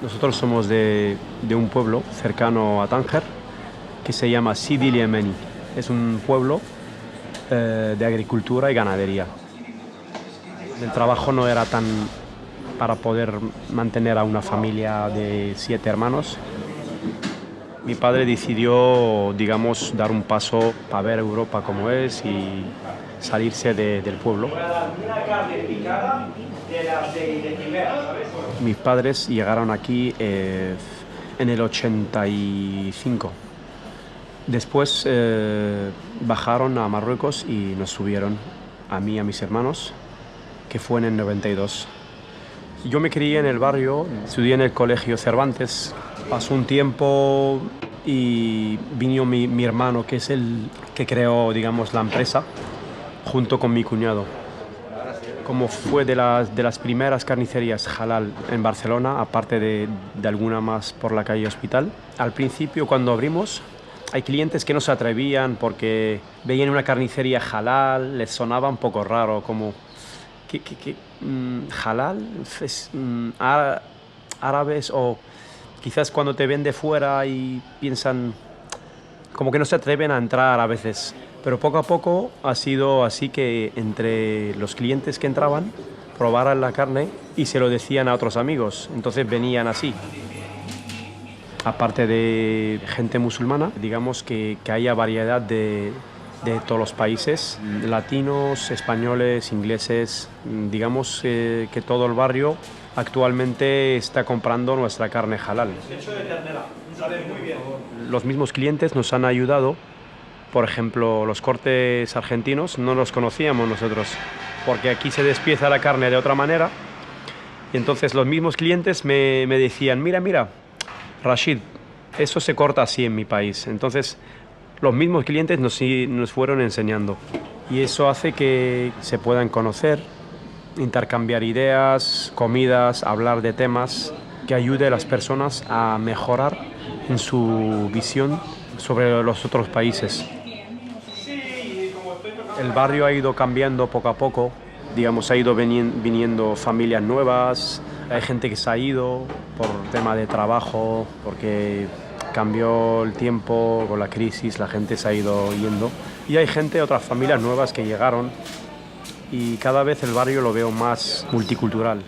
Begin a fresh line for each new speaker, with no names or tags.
Nosotros somos de un pueblo cercano a Tánger que se llama Sidi El Yemeni. Es un pueblo de agricultura y ganadería. El trabajo no era tan para poder mantener a una familia de 7 hermanos. Mi padre decidió, digamos, dar un paso para ver Europa como es y salirse del pueblo. Mis padres llegaron aquí en el 85. Después bajaron a Marruecos y nos subieron a mí y a mis hermanos, que fue en el 92. Yo me crié en el barrio, estudié en el colegio Cervantes. Pasó un tiempo y vino mi hermano, que es el que creó, digamos, la empresa, junto con mi cuñado. Como fue de las primeras carnicerías halal en Barcelona, aparte de alguna más por la calle Hospital. Al principio, cuando abrimos, hay clientes que no se atrevían porque veían una carnicería halal, les sonaba un poco raro, como halal, árabes, o quizás cuando te ven de fuera y piensan como que no se atreven a entrar a veces. Pero poco a poco ha sido así que entre los clientes que entraban probaran la carne y se lo decían a otros amigos. Entonces venían así. Aparte de gente musulmana, digamos que haya variedad de todos los países, latinos, españoles, ingleses. Digamos que todo el barrio actualmente está comprando nuestra carne halal. Los mismos clientes nos han ayudado. Por ejemplo, los cortes argentinos no los conocíamos nosotros, porque aquí se despieza la carne de otra manera. Y entonces los mismos clientes me decían, mira, Rashid, eso se corta así en mi país. Entonces los mismos clientes nos fueron enseñando. Y eso hace que se puedan conocer, intercambiar ideas, comidas, hablar de temas que ayude a las personas a mejorar en su visión sobre los otros países. El barrio ha ido cambiando poco a poco, digamos, ha ido viniendo familias nuevas, hay gente que se ha ido por tema de trabajo, porque cambió el tiempo con la crisis, la gente se ha ido yendo. Y hay gente, otras familias nuevas que llegaron y cada vez el barrio lo veo más multicultural.